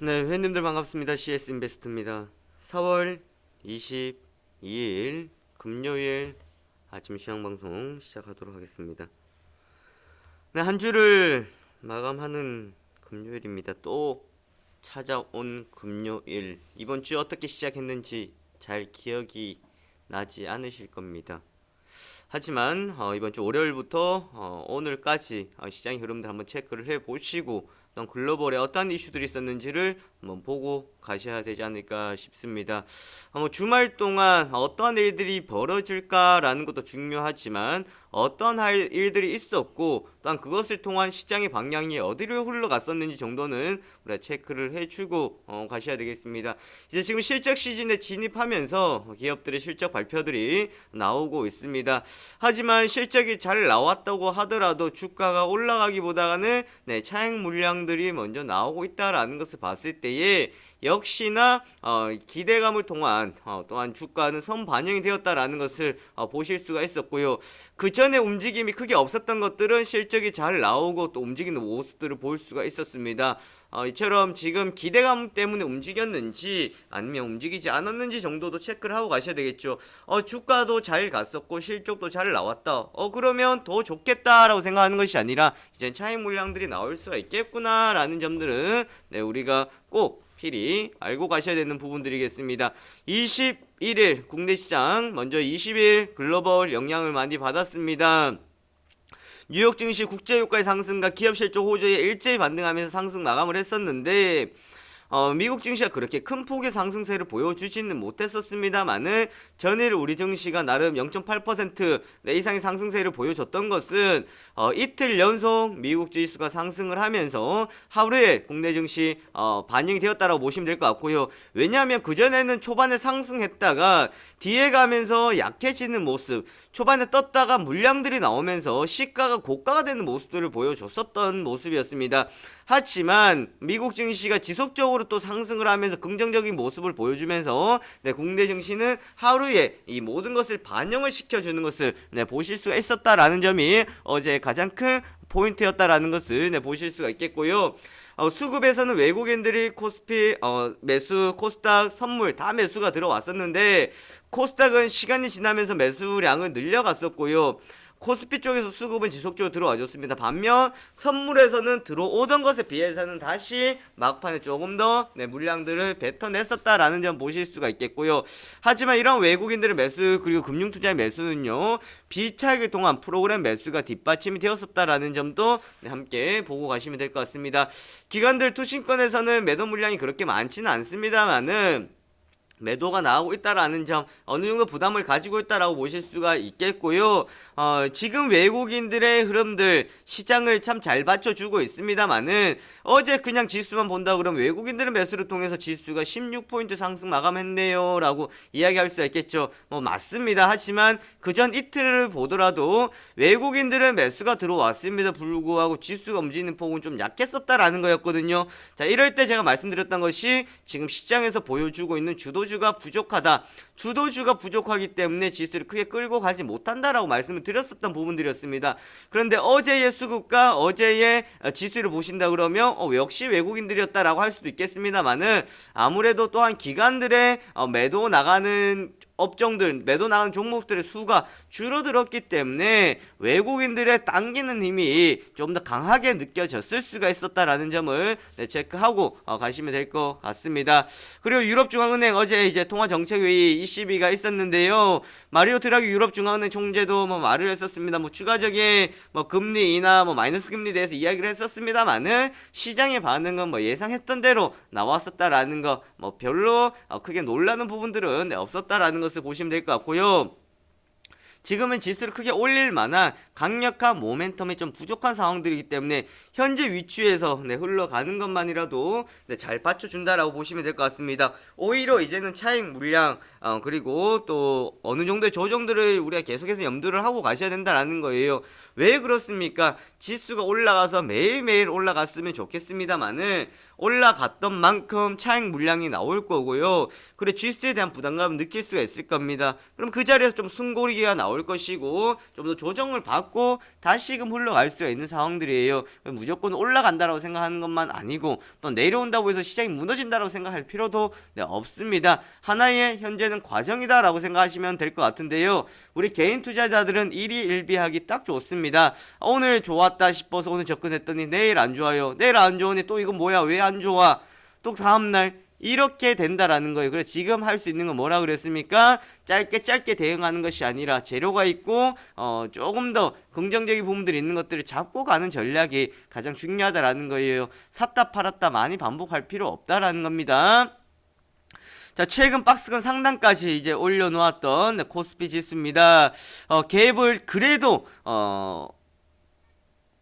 네, 회원님들 반갑습니다. CS인베스트입니다. 4월 22일 금요일 아침 시황방송 시작하도록 하겠습니다. 네, 한 주를 마감하는 금요일입니다. 또 찾아온 금요일. 이번 주 어떻게 시작했는지 잘 기억이 나지 않으실 겁니다. 하지만 이번 주 월요일부터 오늘까지 시장의 흐름들 한번 체크를 해보시고 어떤 글로벌에 어떤 이슈들이 있었는지를 한번 보고 가셔야 되지 않을까 싶습니다. 주말 동안 어떠한 일들이 벌어질까라는 것도 중요하지만 어떤 일들이 있었고 또한 그것을 통한 시장의 방향이 어디로 흘러갔었는지 정도는 우리가 체크를 해주고 가셔야 되겠습니다. 이제 지금 실적 시즌에 진입하면서 기업들의 실적 발표들이 나오고 있습니다. 하지만 실적이 잘 나왔다고 하더라도 주가가 올라가기보다는 차익 물량들이 먼저 나오고 있다라는 것을 봤을 때에 역시나 기대감을 통한 또한 주가는 선반영이 되었다라는 것을 보실 수가 있었고요. 그 전에 움직임이 크게 없었던 것들은 실적이 잘 나오고 또 움직이는 모습들을 볼 수가 있었습니다. 이처럼 지금 기대감 때문에 움직였는지 아니면 움직이지 않았는지 정도도 체크를 하고 가셔야 되겠죠. 주가도 잘 갔었고 실적도 잘 나왔다. 그러면 더 좋겠다라고 생각하는 것이 아니라 이제 차익 물량들이 나올 수가 있겠구나라는 점들은 우리가 꼭 필히 알고 가셔야 되는 부분들이겠습니다. 21일 국내 시장 먼저 20일 글로벌 영향을 많이 받았습니다. 뉴욕 증시 국제유가의 상승과 기업 실적 호조에 일제히 반등하면서 상승 마감을 했었는데 미국 증시가 그렇게 큰 폭의 상승세를 보여주지는 못했었습니다만은 전일 우리 증시가 나름 0.8% 이상의 상승세를 보여줬던 것은 이틀 연속 미국 지수가 상승을 하면서 하루에 국내 증시 반영이 되었다라고 보시면 될 것 같고요. 왜냐하면 그전에는 초반에 상승했다가 뒤에 가면서 약해지는 모습, 초반에 떴다가 물량들이 나오면서 시가가 고가가 되는 모습들을 보여줬었던 모습이었습니다. 하지만 미국 증시가 지속적으로 또 상승을 하면서 긍정적인 모습을 보여주면서 국내 증시는 하루에 이 모든 것을 반영을 시켜주는 것을 보실 수가 있었다라는 점이 어제 가장 큰 포인트였다라는 것을 보실 수가 있겠고요. 수급에서는 외국인들이 코스피 매수, 코스닥 선물 다 매수가 들어왔었는데 코스닥은 시간이 지나면서 매수량을 늘려갔었고요. 코스피 쪽에서 수급은 지속적으로 들어와줬습니다. 반면 선물에서는 들어오던 것에 비해서는 다시 막판에 조금 더 물량들을 뱉어냈었다라는 점 보실 수가 있겠고요. 하지만 이런 외국인들의 매수 그리고 금융투자의 매수는요, 비차익을 통한 프로그램 매수가 뒷받침이 되었었다라는 점도 함께 보고 가시면 될 것 같습니다. 기관들 투신권에서는 매도 물량이 그렇게 많지는 않습니다만은 매도가 나오고 있다라는 점 어느 정도 부담을 가지고 있다라고 보실 수가 있겠고요. 지금 외국인들의 흐름들 시장을 참 잘 받쳐주고 있습니다만은 어제 그냥 지수만 본다 그러면 외국인들의 매수를 통해서 지수가 16포인트 상승 마감했네요 라고 이야기할 수가 있겠죠. 맞습니다. 하지만 그전 이틀을 보더라도 외국인들의 매수가 들어왔음에도 불구하고 지수가 움직이는 폭은 좀 약했었다라는 거였거든요. 자, 이럴 때 제가 말씀드렸던 것이 지금 시장에서 보여주고 있는 주도주가 부족하다. 주도주가 부족하기 때문에 지수를 크게 끌고 가지 못한다라고 말씀을 드렸었던 부분들이었습니다. 그런데 어제의 수급과 어제의 지수를 보신다 그러면 역시 외국인들이었다라고 할 수도 있겠습니다만은 아무래도 또한 기관들의 매도 나가는 업종들, 매도 나가는 종목들의 수가 줄어들었기 때문에 외국인들의 당기는 힘이 좀 더 강하게 느껴졌을 수가 있었다라는 점을 체크하고 가시면 될 것 같습니다. 그리고 유럽중앙은행 어제 이제 통화정책회의 ECB가 있었는데요. 마리오 드라기 유럽중앙은행 총재도 말을 했었습니다. 추가적인 금리 인하, 마이너스 금리에 대해서 이야기를 했었습니다만은 시장의 반응은 예상했던 대로 나왔었다라는 거, 별로 크게 놀라는 부분들은 없었다라는 것을 보시면 될 것 같고요. 지금은 지수를 크게 올릴 만한 강력한 모멘텀이 좀 부족한 상황들이기 때문에 현재 위치에서 흘러가는 것만이라도 잘 받쳐준다라고 보시면 될 것 같습니다. 오히려 이제는 차익 물량 그리고 또 어느 정도의 조정들을 우리가 계속해서 염두를 하고 가셔야 된다라는 거예요. 왜 그렇습니까? 지수가 올라가서 매일매일 올라갔으면 좋겠습니다만은 올라갔던 만큼 차익 물량이 나올 거고요. 그래 지수에 대한 부담감을 느낄 수가 있을 겁니다. 그럼 그 자리에서 좀 숨고르기가 나올 것이고 좀 더 조정을 받고 다시금 흘러갈 수가 있는 상황들이에요. 무조건 올라간다라고 생각하는 것만 아니고 또 내려온다고 해서 시장이 무너진다라고 생각할 필요도 없습니다. 하나의 현재는 과정이다라고 생각하시면 될 것 같은데요. 우리 개인 투자자들은 일희일비하기 딱 좋습니다. 오늘 좋았다 싶어서 오늘 접근했더니 내일 안 좋아요. 내일 안 좋으니 또 이거 뭐야 왜 안 좋아? 또 다음날 이렇게 된다라는 거예요. 그래서 지금 할 수 있는 건 뭐라 그랬습니까? 짧게 대응하는 것이 아니라 재료가 있고 조금 더 긍정적인 부분들이 있는 것들을 잡고 가는 전략이 가장 중요하다라는 거예요. 샀다 팔았다 많이 반복할 필요 없다라는 겁니다. 자, 최근 박스권 상단까지 이제 올려놓았던 코스피 지수입니다. 갭을 그래도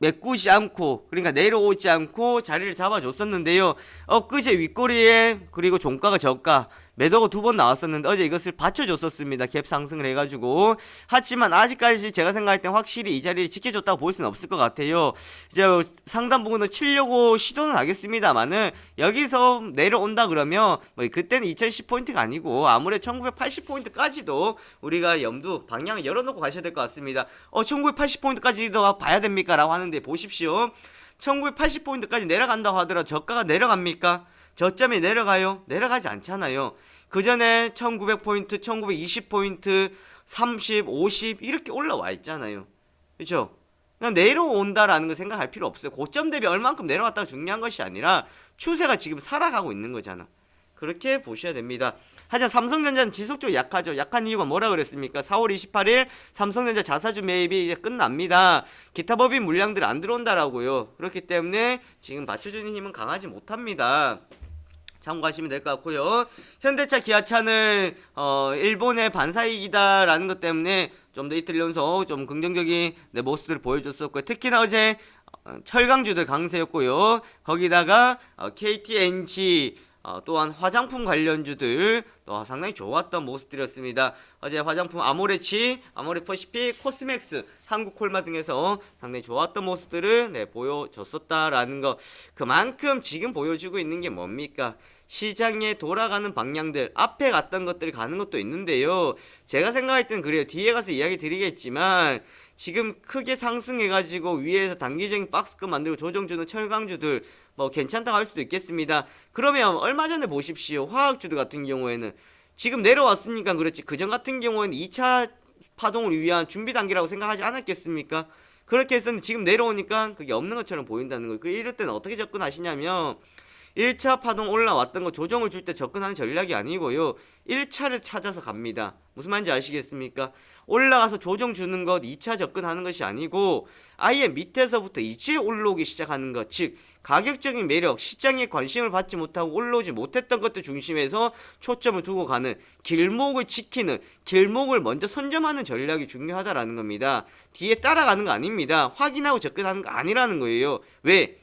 메꾸지 않고 그러니까 내려오지 않고 자리를 잡아줬었는데요. 엊그제 윗꼬리에 그리고 종가가 저가 매도가 2번 나왔었는데 어제 이것을 받쳐줬었습니다. 갭 상승을 해가지고. 하지만 아직까지 제가 생각할 땐 확실히 이 자리를 지켜줬다고 볼 수는 없을 것 같아요. 이제 상단 부분을 치려고 시도는 하겠습니다만은 여기서 내려온다 그러면 뭐 그때는 2010포인트가 아니고 아무래도 1980포인트까지도 우리가 염두 방향을 열어놓고 가셔야 될 것 같습니다. 1980포인트까지도 봐야 됩니까? 라고 하는데 보십시오. 1980포인트까지 내려간다고 하더라도 저가가 내려갑니까? 저점이 내려가요? 내려가지 않잖아요. 그 전에 1900포인트, 1920포인트, 30, 50 이렇게 올라와 있잖아요. 그렇죠? 그냥 내려온다라는 거 생각할 필요 없어요. 고점 대비 얼만큼 내려왔다가 중요한 것이 아니라 추세가 지금 살아가고 있는 거잖아. 그렇게 보셔야 됩니다. 하지만 삼성전자는 지속적으로 약하죠. 약한 이유가 뭐라 그랬습니까? 4월 28일 삼성전자 자사주 매입이 이제 끝납니다. 기타 법인 물량들 안 들어온다라고요. 그렇기 때문에 지금 받쳐주는 힘은 강하지 못합니다. 참고하시면 될 것 같고요. 현대차, 기아차는 일본의 반사이익이다라는 것 때문에 좀 더 이틀 연속 좀 긍정적인 모습들을 보여줬었고요. 특히나 어제 철강주들 강세였고요. 거기다가 KTNG 또한 화장품 관련주들 또 상당히 좋았던 모습들이었습니다. 어제 화장품 아모레치, 아모레퍼시픽, 코스맥스, 한국콜마 등에서 상당히 좋았던 모습들을 보여줬었다라는 거. 그만큼 지금 보여주고 있는 게 뭡니까? 시장에 돌아가는 방향들, 앞에 갔던 것들 가는 것도 있는데요. 제가 생각할 땐 그래요. 뒤에 가서 이야기 드리겠지만 지금 크게 상승해가지고 위에서 단기적인 박스권 만들고 조정주는 철강주들 뭐 괜찮다고 할 수도 있겠습니다. 그러면 얼마 전에 보십시오. 화학주들 같은 경우에는 지금 내려왔으니까 그렇지 그전 같은 경우에는 2차 파동을 위한 준비 단계라고 생각하지 않았겠습니까? 그렇게 했었는데 지금 내려오니까 그게 없는 것처럼 보인다는 거예요. 이럴 때는 어떻게 접근하시냐면 1차 파동 올라왔던 거 조정을 줄 때 접근하는 전략이 아니고요. 1차를 찾아서 갑니다. 무슨 말인지 아시겠습니까? 올라가서 조정 주는 것 2차 접근하는 것이 아니고 아예 밑에서부터 이제 올라오기 시작하는 것. 즉 가격적인 매력, 시장의 관심을 받지 못하고 올라오지 못했던 것들 중심에서 초점을 두고 가는 길목을 지키는 길목을 먼저 선점하는 전략이 중요하다라는 겁니다. 뒤에 따라가는 거 아닙니다. 확인하고 접근하는 거 아니라는 거예요. 왜?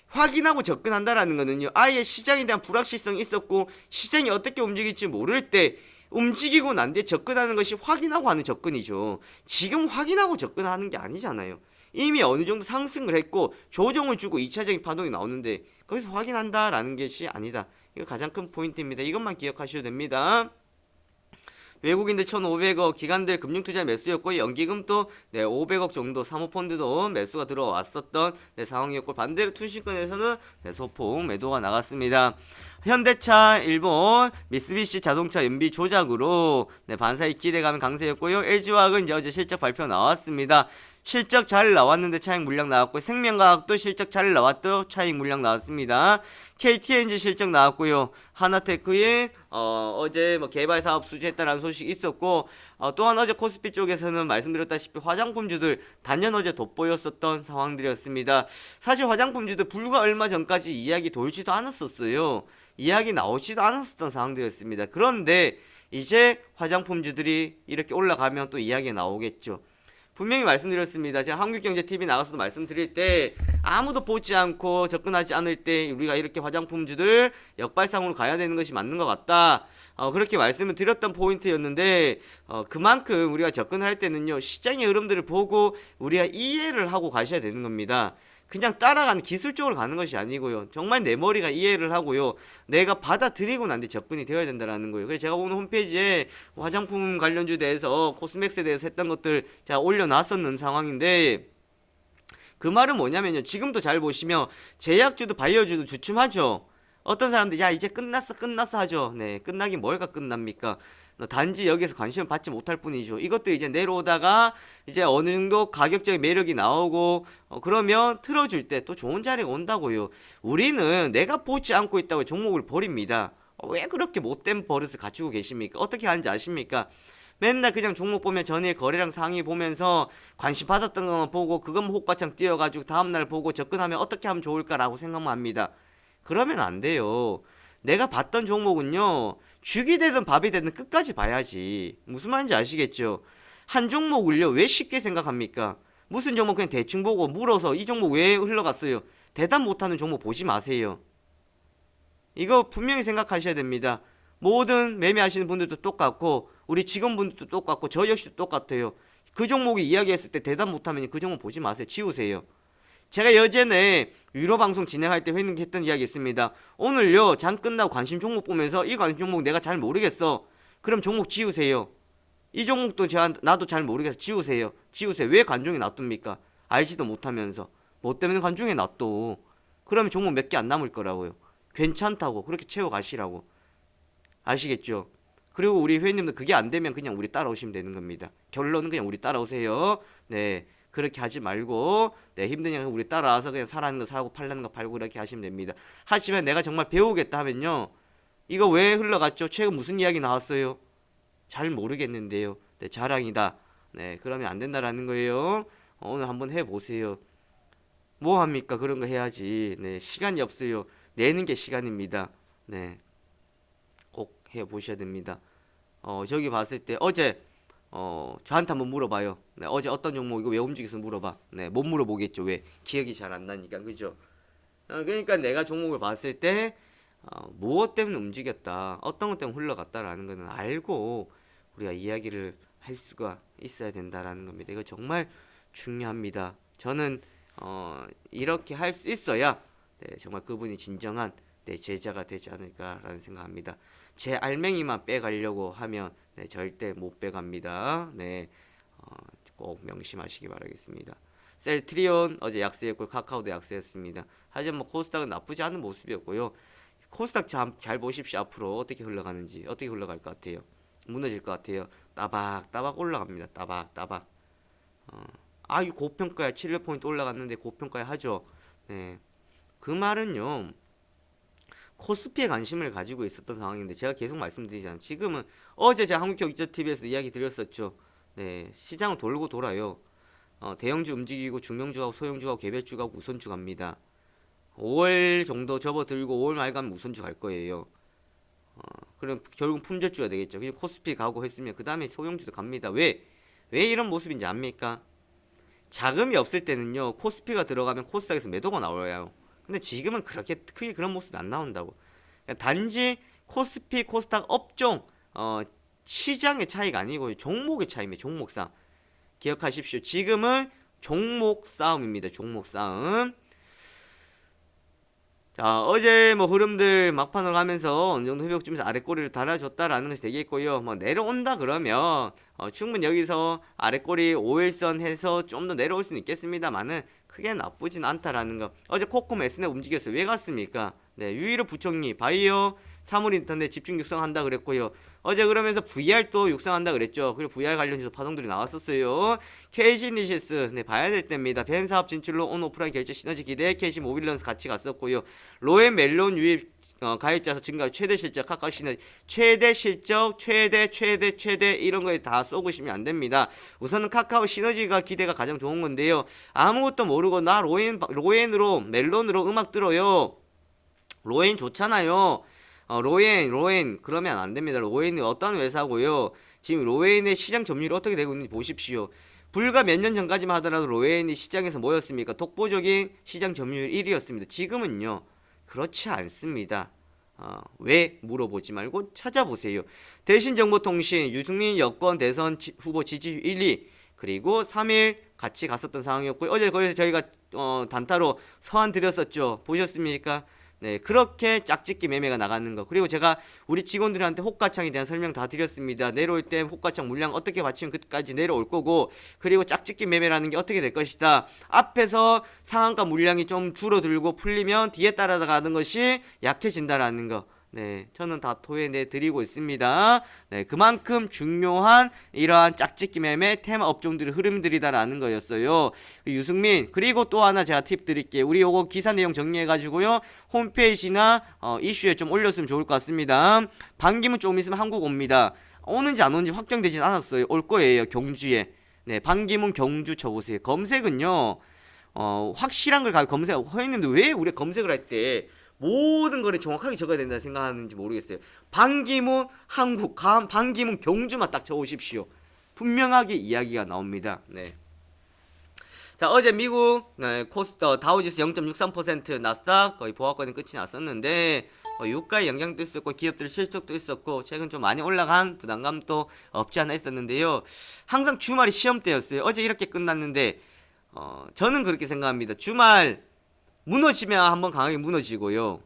확인하고 접근한다라는 거는요. 아예 시장에 대한 불확실성이 있었고 시장이 어떻게 움직일지 모를 때 움직이고 난 뒤에 접근하는 것이 확인하고 하는 접근이죠. 지금 확인하고 접근하는 게 아니잖아요. 이미 어느 정도 상승을 했고 조정을 주고 2차적인 파동이 나오는데 거기서 확인한다라는 것이 아니다. 이거 가장 큰 포인트입니다. 이것만 기억하셔도 됩니다. 외국인들 1,500억, 기관들 금융투자 매수였고 연기금도 500억 정도 사모펀드도 매수가 들어왔었던 상황이었고 반대로 투신권에서는 소폭 매도가 나갔습니다. 현대차, 일본, 미쓰비시 자동차 연비 조작으로 반사익 기대감은 강세였고요. LG화학은 이제 어제 실적 발표 나왔습니다. 실적 잘 나왔는데 차익 물량 나왔고 생명과학도 실적 잘 나왔도 차익 물량 나왔습니다. KTNG 실적 나왔고요. 하나테크의 어제 개발 사업 수주했다라는 소식이 있었고 또한 어제 코스피 쪽에서는 말씀드렸다시피 화장품주들 단연 어제 돋보였었던 상황들이었습니다. 사실 화장품주들 불과 얼마 전까지 이야기 돌지도 않았었어요. 이야기 나오지도 않았었던 상황들이었습니다. 그런데 이제 화장품주들이 이렇게 올라가면 또 이야기가 나오겠죠. 분명히 말씀드렸습니다. 제가 한국경제TV 나가서도 말씀드릴 때 아무도 보지 않고 접근하지 않을 때 우리가 이렇게 화장품주들 역발상으로 가야 되는 것이 맞는 것 같다. 그렇게 말씀을 드렸던 포인트였는데 그만큼 우리가 접근을 할 때는요. 시장의 흐름들을 보고 우리가 이해를 하고 가셔야 되는 겁니다. 그냥 따라가는 기술적으로 가는 것이 아니고요. 정말 내 머리가 이해를 하고요. 내가 받아들이고 난 뒤 접근이 되어야 된다라는 거예요. 그래서 제가 오늘 홈페이지에 화장품 관련주에 대해서 코스맥스에 대해서 했던 것들 제가 올려놨었는 상황인데 그 말은 뭐냐면요. 지금도 잘 보시면 제약주도 바이오주도 주춤하죠. 어떤 사람들 야 이제 끝났어 하죠. 네, 끝나긴 뭘가 끝납니까? 단지 여기서 관심을 받지 못할 뿐이죠. 이것도 이제 내려오다가 이제 어느 정도 가격적인 매력이 나오고 그러면 틀어줄 때 또 좋은 자리가 온다고요. 우리는 내가 보지 않고 있다고 종목을 버립니다. 왜 그렇게 못된 버릇을 갖추고 계십니까? 어떻게 하는지 아십니까? 맨날 그냥 종목 보면 전일 거래량 상위 보면서 관심 받았던 것만 보고 그것만 호가창 뛰어가지고 다음날 보고 접근하면 어떻게 하면 좋을까라고 생각만 합니다. 그러면 안 돼요. 내가 봤던 종목은요. 죽이 되든 밥이 되든 끝까지 봐야지. 무슨 말인지 아시겠죠? 한 종목을요. 왜 쉽게 생각합니까? 무슨 종목 그냥 대충 보고 물어서 이 종목 왜 흘러갔어요? 대답 못하는 종목 보지 마세요. 이거 분명히 생각하셔야 됩니다. 모든 매매하시는 분들도 똑같고 우리 직원분들도 똑같고 저 역시도 똑같아요. 그 종목이 이야기했을 때 대답 못하면 그 종목 보지 마세요. 지우세요. 제가 예전에 유료 방송 진행할 때 했던 이야기 있습니다. 오늘요 장 끝나고 관심 종목 보면서 이 관심 종목 내가 잘 모르겠어. 그럼 종목 지우세요. 이 종목도 나도 잘 모르겠어. 지우세요. 지우세요. 왜 관중에 놔둡니까? 알지도 못하면서 뭐 때문에 관중에 놔둬. 그러면 종목 몇 개 안 남을 거라고요. 괜찮다고 그렇게 채워가시라고. 아시겠죠? 그리고 우리 회원님들 그게 안 되면 그냥 우리 따라오시면 되는 겁니다. 결론은 그냥 우리 따라오세요. 네. 그렇게 하지 말고 네, 힘드니까 우리 따라와서 그냥 사라는 거 사고 팔라는 거 팔고 이렇게 하시면 됩니다. 하지만 내가 정말 배우겠다 하면요. 이거 왜 흘러갔죠? 최근 무슨 이야기 나왔어요? 잘 모르겠는데요. 네, 자랑이다. 네, 그러면 안 된다라는 거예요. 오늘 한번 해보세요. 뭐 합니까? 그런 거 해야지. 네, 시간이 없어요. 내는 게 시간입니다. 네, 꼭 해보셔야 됩니다. 저기 봤을 때 어제 저한테 한번 물어봐요. 네, 어제 어떤 종목 이거 왜 움직여서 물어봐. 네, 못 물어보겠죠. 왜? 기억이 잘 안 나니까. 그죠? 그러니까 내가 종목을 봤을 때 무엇 때문에 움직였다. 어떤 것 때문에 흘러갔다라는 거는 알고 우리가 이야기를 할 수가 있어야 된다라는 겁니다. 이거 정말 중요합니다. 저는 이렇게 할 수 있어야 네, 정말 그분이 진정한 내 제자가 되지 않을까라는 생각합니다. 제 알맹이만 빼가려고 하면 네, 절대 못 빼갑니다. 네, 꼭 명심하시기 바라겠습니다. 셀트리온 어제 약세였고 카카오도 약세였습니다. 하지만 뭐 코스닥은 나쁘지 않은 모습이었고요. 코스닥 잘 보십시오. 앞으로 어떻게 흘러가는지 어떻게 흘러갈 것 같아요. 무너질 것 같아요. 따박따박 올라갑니다. 따박따박. 이 고평가야 700포인트 올라갔는데 고평가야 하죠. 네, 그 말은요. 코스피에 관심을 가지고 있었던 상황인데 제가 계속 말씀드리잖아요. 지금은 어제 제가 한국경제TV에서 이야기 드렸었죠. 네, 시장은 돌고 돌아요. 대형주 움직이고 중형주하고 소형주하고 개별주하고 우선주 갑니다. 5월 정도 접어들고 5월 말 가면 우선주 갈 거예요. 그럼 결국 품절주가 되겠죠. 그냥 코스피 가고 했으면 그 다음에 소형주도 갑니다. 왜 이런 모습인지 압니까? 자금이 없을 때는요. 코스피가 들어가면 코스닥에서 매도가 나와요. 근데 지금은 그렇게 크게 그런 모습이 안 나온다고. 단지 코스피, 코스닥 업종, 시장의 차이가 아니고 종목의 차이입니다. 종목 싸움. 기억하십시오. 지금은 종목 싸움입니다. 종목 싸움. 자, 어제 뭐 흐름들 막판으로 가면서 어느 정도 회복 주면서 아래 꼬리를 달아줬다라는 것이 되겠고요. 뭐 내려온다 그러면 충분히 여기서 아래 꼬리 5일선 해서 좀 더 내려올 수는 있겠습니다만은 크게 나쁘진 않다라는 거. 어제 코콤 Snet 움직였어요. 왜 갔습니까? 네, 유일호 부총리 바이오 사물인터넷 집중 육성한다 그랬고요. 어제 그러면서 VR도 육성한다 그랬죠. 그리고 VR 관련해서 파동들이 나왔었어요. KG니시스 네, 봐야 될 때입니다. 벤 사업 진출로 온 오프라인 결제 시너지 기대 KG 모빌런스 같이 갔었고요. 로엔 멜론 유입 가입자 수 증가 최대 실적 카카오 시너지 최대 실적 최대 이런 거에 다 쏘고시면 안 됩니다. 우선은 카카오 시너지가 기대가 가장 좋은 건데요. 아무것도 모르고 나 로엔으로 멜론으로 음악 들어요. 로엔 좋잖아요. 로엔 그러면 안 됩니다. 로엔이 어떤 회사고요. 지금 로엔의 시장 점유율이 어떻게 되고 있는지 보십시오. 불과 몇 년 전까지만 하더라도 로엔이 시장에서 뭐였습니까? 독보적인 시장 점유율 1위였습니다. 지금은요 그렇지 않습니다. 왜 물어보지 말고 찾아보세요. 대신정보통신 유승민 여권 대선 후보 지지율 1위, 그리고 3일 같이 갔었던 상황이었고요. 어제 거기서 저희가 단타로 서한 드렸었죠. 보셨습니까? 네, 그렇게 짝짓기 매매가 나가는 거. 그리고 제가 우리 직원들한테 호가창에 대한 설명 다 드렸습니다. 내려올 때 호가창 물량 어떻게 받치면 그때까지 내려올 거고, 그리고 짝짓기 매매라는 게 어떻게 될 것이다. 앞에서 상한가 물량이 좀 줄어들고 풀리면 뒤에 따라가는 것이 약해진다라는 거. 네, 저는 다 토해내 드리고 있습니다. 네, 그만큼 중요한 이러한 짝짓기 매매 테마 업종들의 흐름들이다라는 거였어요. 유승민, 그리고 또 하나 제가 팁 드릴게요. 우리 요거 기사 내용 정리해가지고요 홈페이지나 이슈에 좀 올렸으면 좋을 것 같습니다. 반기문 조금 있으면 한국 옵니다. 오는지 안 오는지 확정되진 않았어요. 올 거예요. 경주에. 네, 반기문 경주 쳐보세요. 검색은요 확실한 걸 검색. 허영님도 왜 우리 검색을 할 때 모든 거를 정확하게 적어야 된다 생각하는지 모르겠어요. 반기문 한국, 반기문 경주만 딱 적으십시오. 분명하게 이야기가 나옵니다. 네. 자, 어제 미국 다우지수 0.63%, 나스닥 거의 보합권이 끝이 났었는데 유가의 영향도 있었고 기업들 실적도 있었고 최근 좀 많이 올라간 부담감도 없지 않아 있었는데요. 항상 주말이 시험 때였어요. 어제 이렇게 끝났는데 저는 그렇게 생각합니다. 주말 무너지면 한번 강하게 무너지고요.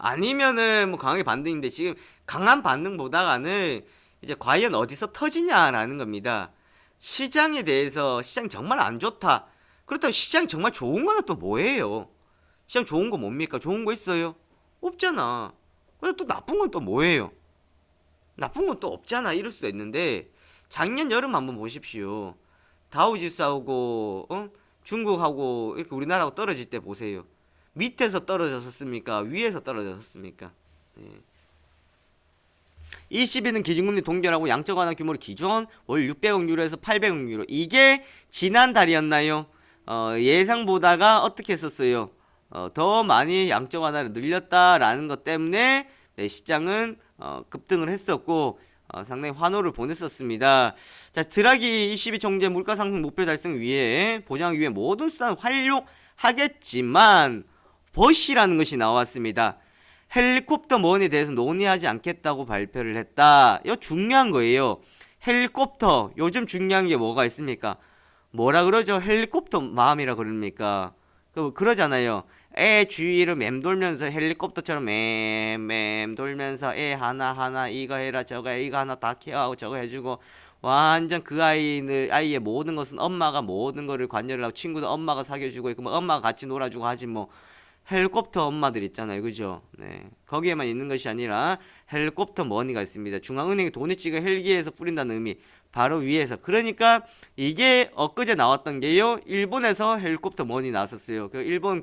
아니면은 뭐 강하게 반등인데 지금 강한 반등보다는 이제 과연 어디서 터지냐라는 겁니다. 시장에 대해서 시장이 정말 안 좋다. 그렇다고 시장이 정말 좋은 거는 또 뭐예요? 시장 좋은 거 뭡니까? 좋은 거 있어요? 없잖아. 근데 또 나쁜 건 또 뭐예요? 나쁜 건 또 없잖아. 이럴 수도 있는데 작년 여름 한번 보십시오. 다우지수하고 중국하고 이렇게 우리나라하고 떨어질 때 보세요. 밑에서 떨어졌었습니까? 위에서 떨어졌었습니까? 네. ECB는 기준금리 동결하고 양적 완화 규모를 기존 월 600억 유로에서 800억 유로. 이게 지난달이었나요? 예상보다가 어떻게 했었어요? 더 많이 양적 완화를 늘렸다라는 것 때문에 네, 시장은 급등을 했었고 상당히 환호를 보냈었습니다. 자, 드라기 ECB 총재 물가 상승 목표 달성 위해 보장하기 위해 모든 수단을 활용하겠지만 벗이라는 것이 나왔습니다. 헬리콥터 머니에 대해서 논의하지 않겠다고 발표를 했다. 이거 중요한 거예요. 헬리콥터 요즘 중요한 게 뭐가 있습니까? 뭐라 그러죠? 헬리콥터 마음이라 그럽니까? 그러잖아요. 애 주위를 맴돌면서 헬리콥터처럼 맴돌면서 애 하나하나 이거 해라 저거 해 이거 하나 다 케어하고 저거 해주고 완전 그 아이의 모든 것은 엄마가 모든 거를 관여를 하고 친구도 엄마가 사귀어주고 있고 뭐 엄마가 같이 놀아주고 하지 뭐 헬리콥터 엄마들 있잖아요. 그죠? 네. 거기에만 있는 것이 아니라 헬리콥터 머니가 있습니다. 중앙은행이 돈을 찍어 헬기에서 뿌린다는 의미. 바로 위에서. 그러니까 이게 엊그제 나왔던 게요. 일본에서 헬리콥터 머니 나왔었어요. 그 일본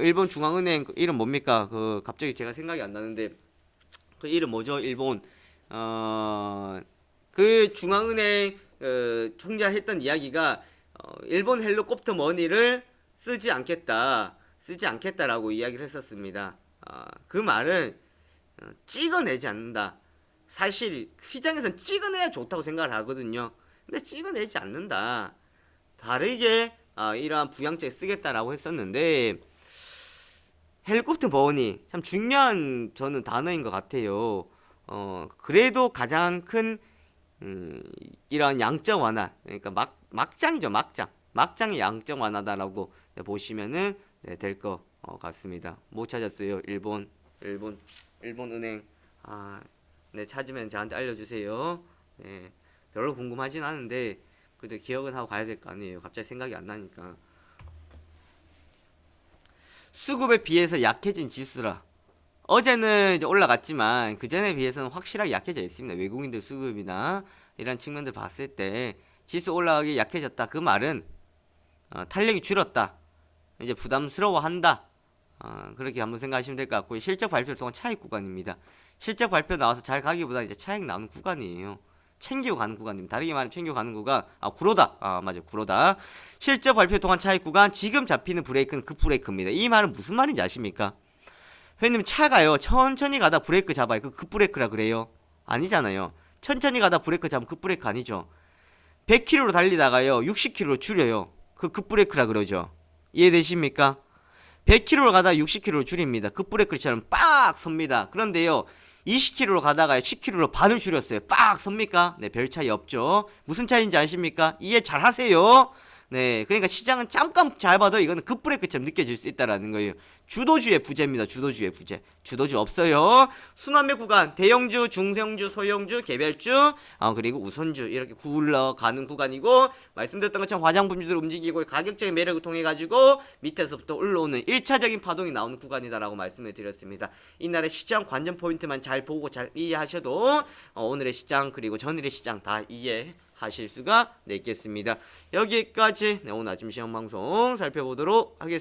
일본 중앙은행 이름 뭡니까? 그 갑자기 제가 생각이 안 나는데 그 이름 뭐죠? 일본 그 중앙은행 총재가 했던 이야기가 일본 헬리콥터 머니를 쓰지 않겠다라고 이야기를 했었습니다. 그 말은 찍어내지 않는다. 사실 시장에서는 찍어내야 좋다고 생각을 하거든요. 근데 찍어내지 않는다. 다르게 이러한 부양책에 쓰겠다라고 했었는데 헬리콥터 머니 참 중요한 저는 단어인 것 같아요. 그래도 가장 큰 이러한 양적 완화, 그러니까 막장이죠. 막장의 양적 완화다라고 보시면은 네, 될 것 같습니다. 못 찾았어요. 일본 은행. 네, 찾으면 저한테 알려주세요. 네, 별로 궁금하진 않은데 그래도 기억은 하고 가야 될 거 아니에요. 갑자기 생각이 안 나니까. 수급에 비해서 약해진 지수라. 어제는 이제 올라갔지만 그 전에 비해서는 확실하게 약해져 있습니다. 외국인들 수급이나 이런 측면들 봤을 때 지수 올라가기 약해졌다. 그 말은 탄력이 줄었다. 이제 부담스러워한다. 그렇게 한번 생각하시면 될 것 같고요. 실적 발표 동안 차익 구간입니다. 실적 발표 나와서 잘 가기보다 이제 차익 나는 구간이에요. 챙기고 가는 구간입니다. 다르게 말하면 챙기고 가는 구간. 구로다. 맞아요. 구로다. 실적 발표 동안 차익 구간. 지금 잡히는 브레이크는 급 브레이크입니다. 이 말은 무슨 말인지 아십니까? 회원님 차가요. 천천히 가다 브레이크 잡아요. 그 급 브레이크라 그래요. 아니잖아요. 천천히 가다 브레이크 잡으면 급 브레이크 아니죠. 100km로 달리다가요 60km로 줄여요. 그 급브레이크라 그러죠. 이해되십니까? 100km로 가다가 60km로 줄입니다. 급브레이크처럼 빡 섭니다. 그런데요 20km로 가다가 10km로 반을 줄였어요. 빡 섭니까? 네, 별 차이 없죠. 무슨 차이인지 아십니까? 이해 잘 하세요. 네, 그러니까 시장은 잠깐 잘 봐도 이거는 급브레이크처럼 느껴질 수 있다라는 거예요. 주도주의 부재입니다. 주도주의 부재. 주도주 없어요. 순환매 구간 대형주, 중형주, 소형주, 개별주, 그리고 우선주 이렇게 굴러가는 구간이고 말씀드렸던 것처럼 화장품주들 움직이고 가격적인 매력을 통해 가지고 밑에서부터 올라오는 1차적인 파동이 나오는 구간이다라고 말씀을 드렸습니다. 이날의 시장 관전 포인트만 잘 보고 잘 이해하셔도 오늘의 시장 그리고 전일의 시장 다 이해하실 수가 있겠습니다. 여기까지 오늘 아침 시황 방송 살펴보도록 하겠습니다.